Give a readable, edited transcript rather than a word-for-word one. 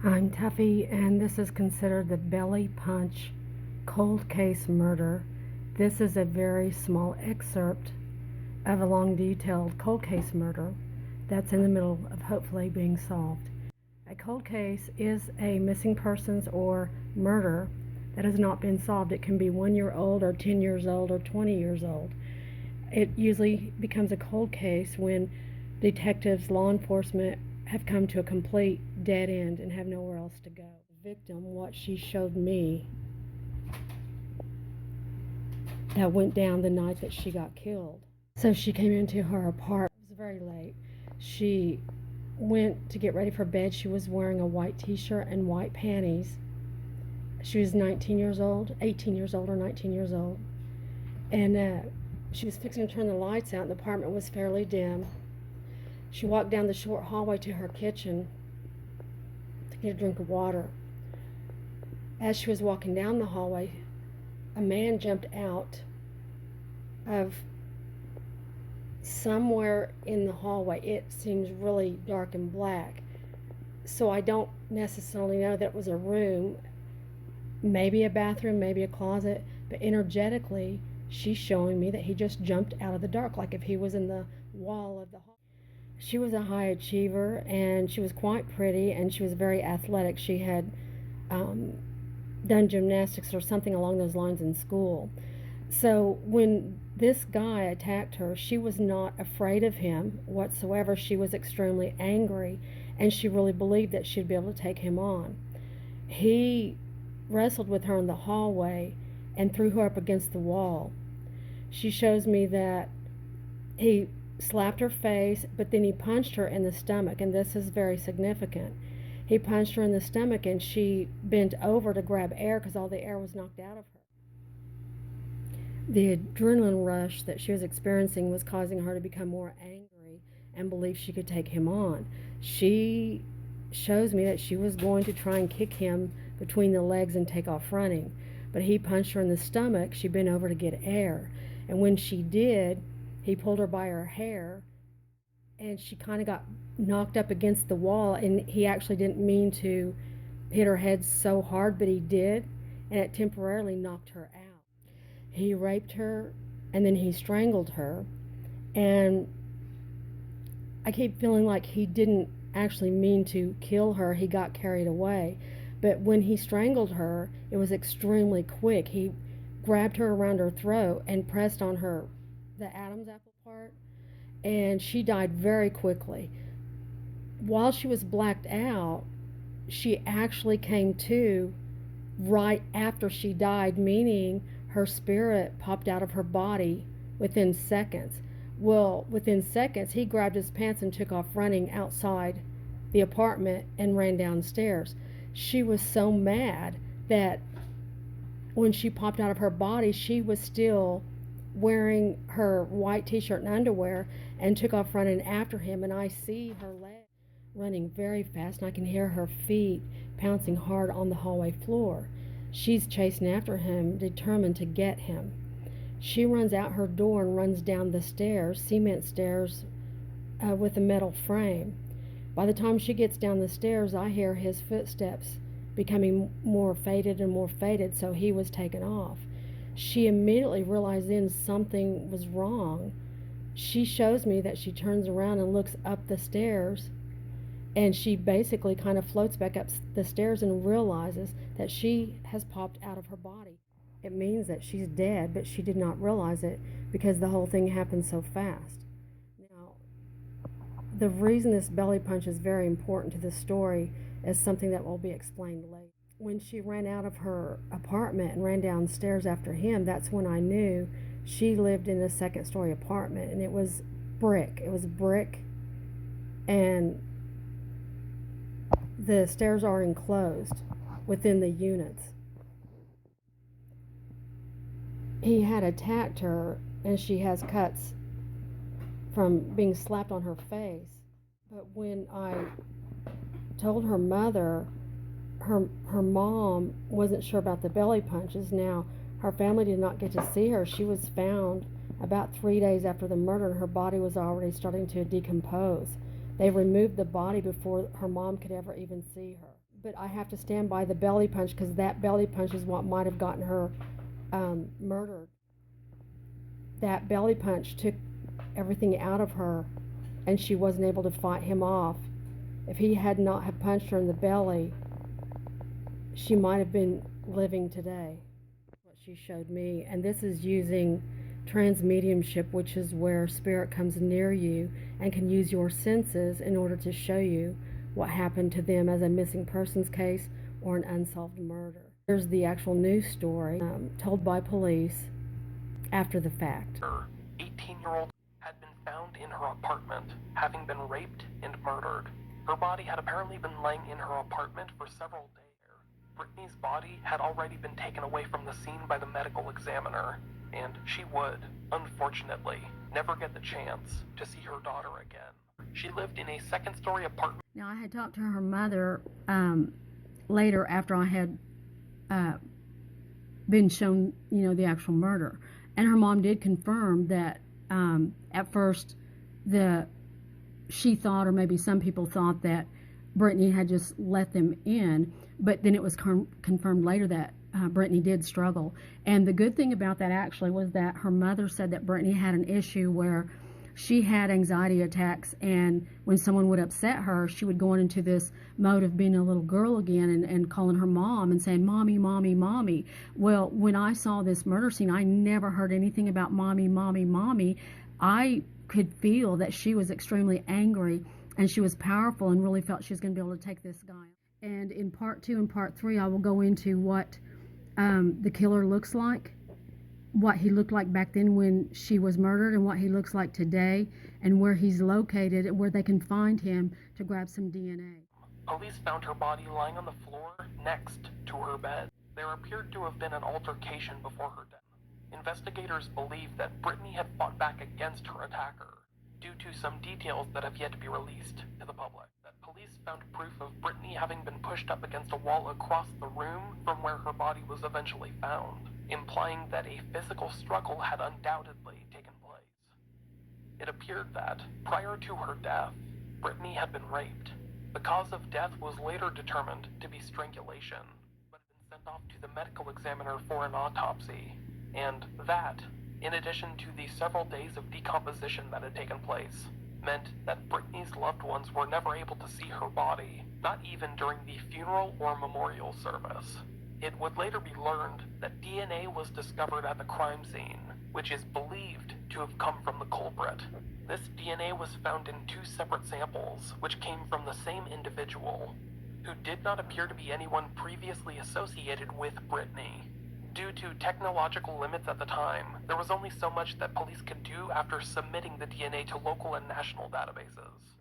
I'm Tuffy, and this is considered the belly punch cold case murder. This is a very small excerpt of a long, detailed cold case murder that's in the middle of hopefully being solved. A cold case is a missing persons or murder that has not been solved. It can be 1 year old or 10 years old or 20 years old. It usually becomes a cold case when detectives, law enforcement have come to a complete dead end and have nowhere else to go. The victim, what she showed me, that went down the night that she got killed. So she came into her apartment. It was very late. She went to get ready for bed. She was wearing a white t-shirt and white panties. She was 19 years old, 18 years old or 19 years old. And she was fixing to turn the lights out, and the apartment was fairly dim. She walked down the short hallway to her kitchen to get a drink of water. As she was walking down the hallway, a man jumped out of somewhere in the hallway. It seems really dark and black, so I don't necessarily know that it was a room, maybe a bathroom, maybe a closet, but energetically she's showing me that he just jumped out of the dark, like if he was in the wall of the hall. She was a high achiever, and she was quite pretty, and she was very athletic. She had done gymnastics or something along those lines in school. So when this guy attacked her, she was not afraid of him whatsoever. She was extremely angry, and she really believed that she'd be able to take him on. He wrestled with her in the hallway and threw her up against the wall. She shows me that he slapped her face, but then he punched her in the stomach, and this is very significant. He punched her in the stomach, and she bent over to grab air because all the air was knocked out of her. The adrenaline rush that she was experiencing was causing her to become more angry and believe she could take him on. She shows me that she was going to try and kick him between the legs and take off running, but he punched her in the stomach. She bent over to get air, and when she did, he pulled her by her hair, and she kind of got knocked up against the wall, and he actually didn't mean to hit her head so hard, but he did, and it temporarily knocked her out. He raped her, and then he strangled her, and I keep feeling like he didn't actually mean to kill her. He got carried away, but when he strangled her, it was extremely quick. He grabbed her around her throat and pressed on her the Adam's apple part, and she died very quickly. While she was blacked out, she actually came to right after she died, meaning her spirit popped out of her body within seconds. Well, within seconds, he grabbed his pants and took off running outside the apartment and ran downstairs. She was so mad that when she popped out of her body, she was still wearing her white t-shirt and underwear and took off running after him, and I see her legs running very fast, and I can hear her feet pouncing hard on the hallway floor. She's chasing after him, determined to get him. She runs out her door and runs down the stairs, cement stairs with a metal frame. By the time she gets down the stairs, I hear his footsteps becoming more faded and more faded, so he was taken off. She immediately realized then something was wrong. She shows me that she turns around and looks up the stairs, and she basically kind of floats back up the stairs and realizes that she has popped out of her body. It means that she's dead, but she did not realize it because the whole thing happened so fast. Now, the reason this belly punch is very important to this story is something that will be explained later. When she ran out of her apartment and ran downstairs after him, that's when I knew she lived in a second-story apartment, and it was brick. It was brick, and the stairs are enclosed within the units. He had attacked her, and she has cuts from being slapped on her face. But when I told her mother, her mom wasn't sure about the belly punches. Now, her family did not get to see her. She was found about 3 days after the murder, and her body was already starting to decompose. They removed the body before her mom could ever even see her. but I have to stand by the belly punch because that belly punch is what might have gotten her murdered. That belly punch took everything out of her, and she wasn't able to fight him off. If he had not have punched her in the belly, she might have been living today. What she showed me, and this is using transmediumship, which is where spirit comes near you and can use your senses in order to show you what happened to them as a missing persons case or an unsolved murder. Here's the actual news story told by police after the fact. Her 18-year-old had been found in her apartment, having been raped and murdered. Her body had apparently been laying in her apartment for several days. Brittany's body had already been taken away from the scene by the medical examiner, and she would, unfortunately, never get the chance to see her daughter again. She lived in a second-story apartment. Now, I had talked to her mother later after I had been shown, the actual murder. And her mom did confirm that at first she thought, or maybe some people thought, that Brittany had just let them in, but then it was confirmed later that Brittany did struggle. And the good thing about that actually was that her mother said that Brittany had an issue where she had anxiety attacks, and when someone would upset her, she would go into this mode of being a little girl again and calling her mom and saying, "Mommy, mommy, mommy." Well, when I saw this murder scene, I never heard anything about mommy, mommy, mommy. I could feel that she was extremely angry, and she was powerful and really felt she was going to be able to take this guy. And in part 2 and part 3, I will go into what the killer looks like, what he looked like back then when she was murdered, and what he looks like today, and where he's located and where they can find him to grab some DNA. Police found her body lying on the floor next to her bed. There appeared to have been an altercation before her death. Investigators believe that Brittany had fought back against her attacker, due to some details that have yet to be released to the public. That police found proof of Brittany having been pushed up against a wall across the room from where her body was eventually found, implying that a physical struggle had undoubtedly taken place. It appeared that, prior to her death, Brittany had been raped. The cause of death was later determined to be strangulation, but had been sent off to the medical examiner for an autopsy, and that, in addition to the several days of decomposition that had taken place, meant that Brittany's loved ones were never able to see her body, not even during the funeral or memorial service. It would later be learned that DNA was discovered at the crime scene, which is believed to have come from the culprit. This DNA was found in 2 separate samples, which came from the same individual, who did not appear to be anyone previously associated with Brittany. Due to technological limits at the time, there was only so much that police could do after submitting the DNA to local and national databases.